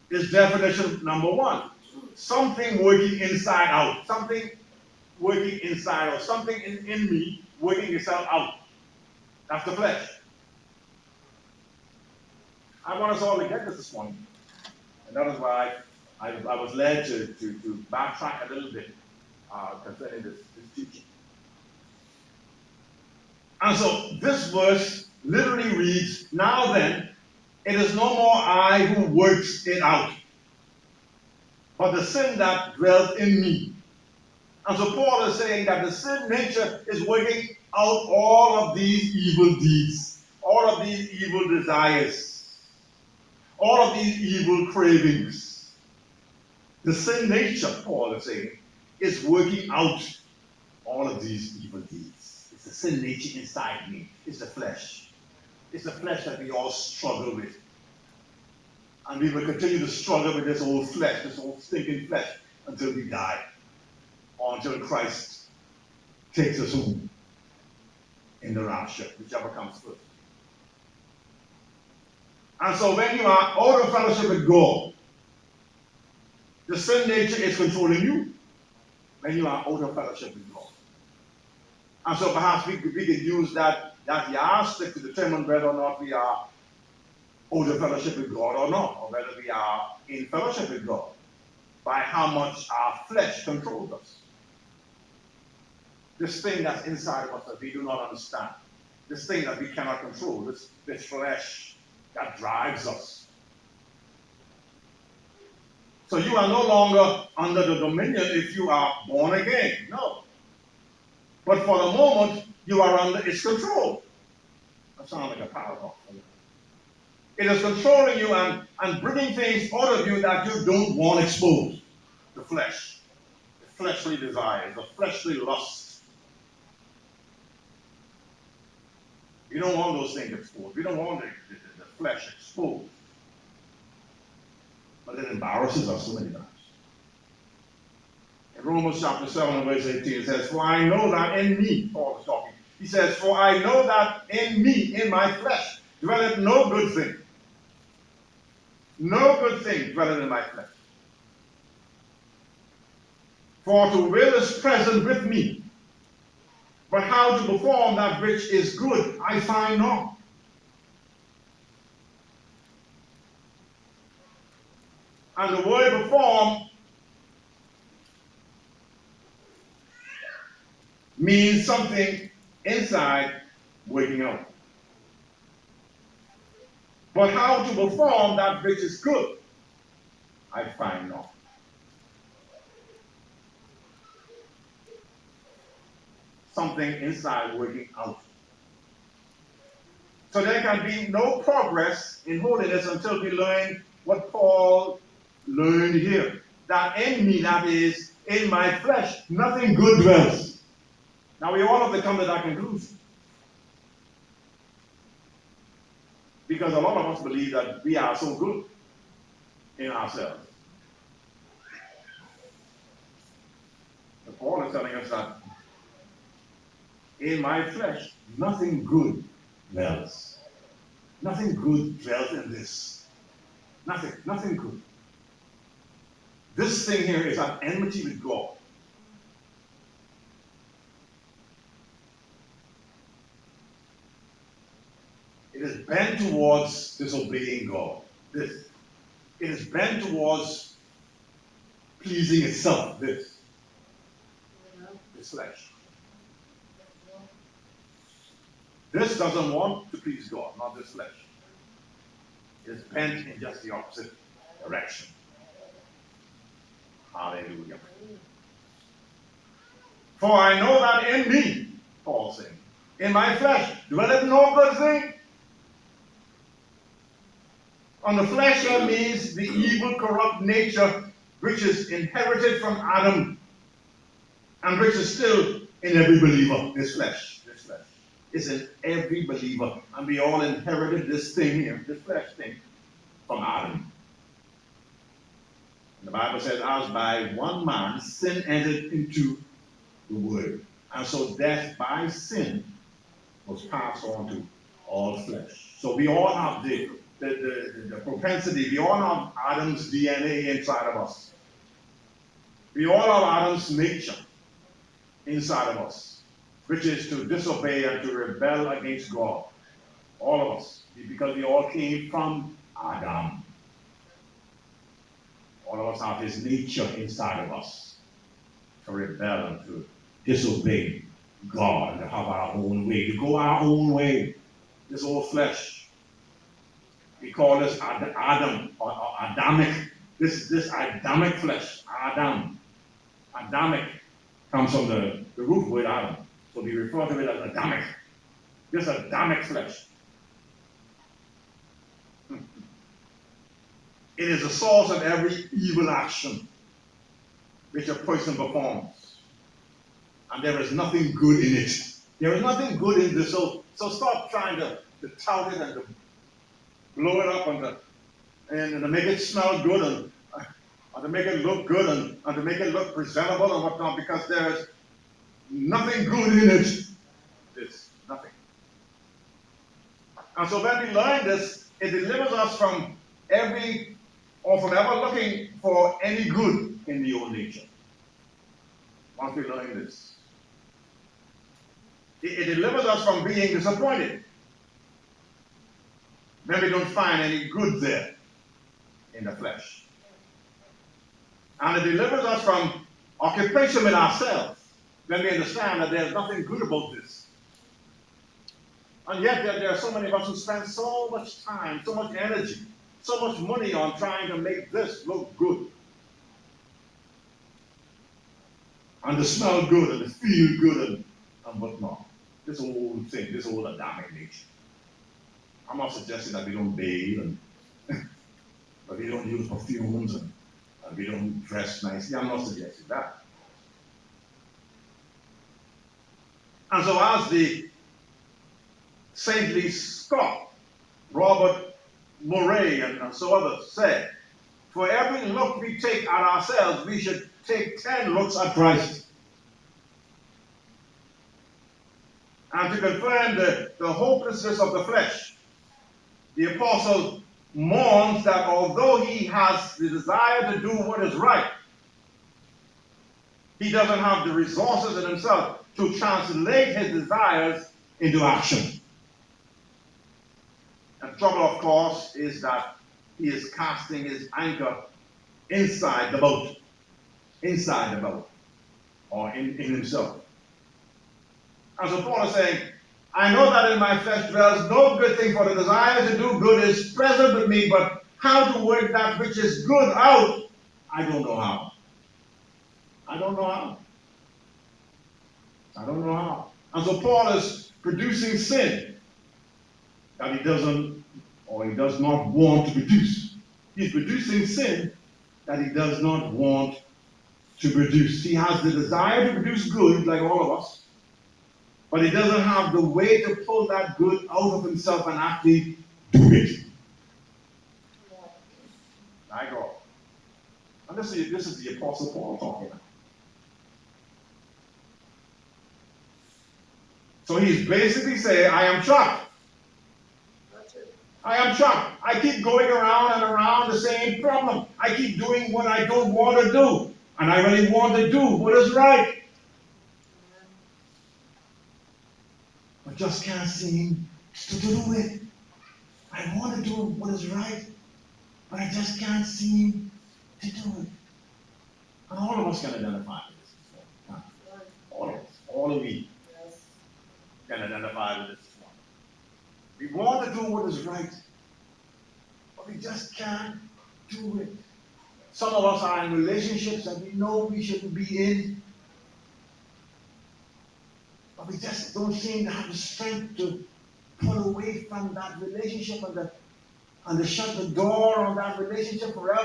is definition number one. Something working inside out. Something working inside or something in me working itself out. That's the flesh. I want us all to get this morning. And that is why I was led to backtrack a little bit concerning this teaching. And so this verse literally reads, now then, it is no more I who works it out, but the sin that dwells in me. And so Paul is saying that the sin nature is working out all of these evil deeds, all of these evil desires, all of these evil cravings. The sin nature, Paul is saying, is working out all of these evil deeds. It's the sin nature inside me. It's the flesh. It's the flesh that we all struggle with. And we will continue to struggle with this old flesh, this old stinking flesh, until we die. Or until Christ takes us home in the rapture, whichever comes first. And so when you are out of fellowship with God, the sin nature is controlling you. When you are out of fellowship with God. And so perhaps we could use that yardstick to determine whether or not we are out of fellowship with God or not, or whether we are in fellowship with God, by how much our flesh controls us. This thing that's inside of us that we do not understand, this thing that we cannot control, this flesh that drives us. So you are no longer under the dominion if you are born again. No. But for the moment, you are under its control. That sounds like a paradox. It is controlling you and bringing things out of you that you don't want exposed. The flesh, the fleshly desires, the fleshly lusts. We don't want those things exposed. We don't want the flesh exposed. But it embarrasses us so many times. In Romans chapter 7 verse 18 it says, for I know that in me, Paul is talking, he says, for I know that in me, in my flesh, dwelleth no good thing. No good thing dwelleth in my flesh. For to will is present with me, but how to perform that which is good I find not. And the word perform means something inside working out. But how to perform that which is good, I find not. Something inside working out. So there can be no progress in holiness until we learn what Paul learned here. That in me, that is, in my flesh, nothing good dwells. Now we all have to come to that conclusion. Because a lot of us believe that we are so good in ourselves. But Paul is telling us that in my flesh, nothing good dwells. Nothing good dwells in this. Nothing good. This thing here is at enmity with God. It is bent towards disobeying God. This. It is bent towards pleasing itself. This flesh. This doesn't want to please God, not this flesh. It is bent in just the opposite direction. Hallelujah. For I know that in me, Paul saying, in my flesh, dwelleth no good thing. On the flesh here means the evil, corrupt nature which is inherited from Adam and which is still in every believer. This flesh is in every believer. And we all inherited this thing here, this flesh thing, from Adam. And the Bible says, as by one man sin entered into the world. And so death by sin was passed on to all flesh. So we all have this. the propensity, we all have Adam's DNA inside of us. We all have Adam's nature inside of us, which is to disobey and to rebel against God. All of us, because we all came from Adam. All of us have his nature inside of us to rebel and to disobey God and to have our own way, to go our own way. This old flesh. We call this Adam or Adamic. This Adamic flesh, Adam. Adamic comes from the root word Adam. So we refer to it as Adamic. This Adamic flesh. It is the source of every evil action which a person performs. And there is nothing good in it. There is nothing good in this. So stop trying to tout it and to blow it up and to make it smell good and to make it look good and to make it look presentable and whatnot, because there is nothing good in it. There's nothing. And so when we learn this, it delivers us from from ever looking for any good in the old nature. Once we learn this, it delivers us from being disappointed when we don't find any good there in the flesh. And it delivers us from occupation with ourselves when we understand that there's nothing good about this. And yet there are so many of us who spend so much time, so much energy, so much money on trying to make this look good. And to smell good and to feel good and whatnot. This whole thing, this whole Adamic nature. I'm not suggesting that we don't bathe and but we don't use perfumes and we don't dress nicely. I'm not suggesting that. And so as the saintly Scott, Robert Murray, and so others said, for every look we take at ourselves, we should take 10 looks at Christ. And to confirm the hopelessness of the flesh, the apostle mourns that although he has the desire to do what is right, he doesn't have the resources in himself to translate his desires into action. And the trouble, of course, is that he is casting his anchor inside the boat, or in himself. And so Paul is saying, I know that in my flesh dwells no good thing, for the desire to do good is present with me, but how to work that which is good out, I don't know how. I don't know how. I don't know how. And so Paul is producing sin that he doesn't, or he does not want to produce. He's producing sin that he does not want to produce. He has the desire to produce good, like all of us, but he doesn't have the way to pull that good out of himself and actually do it. My God. And this is the Apostle Paul talking about. So he's basically saying, I am trapped. I am trapped. I keep going around and around the same problem. I keep doing what I don't want to do. And I really want to do what is right. But just can't seem to do it. I want to do what is right, but I just can't seem to do it. And all of us can identify with this. All of us. All of we can identify with this. We want to do what is right, but we just can't do it. Some of us are in relationships that we know we shouldn't be in, but we just don't seem to have the strength to pull away from that relationship and to shut the door on that relationship forever.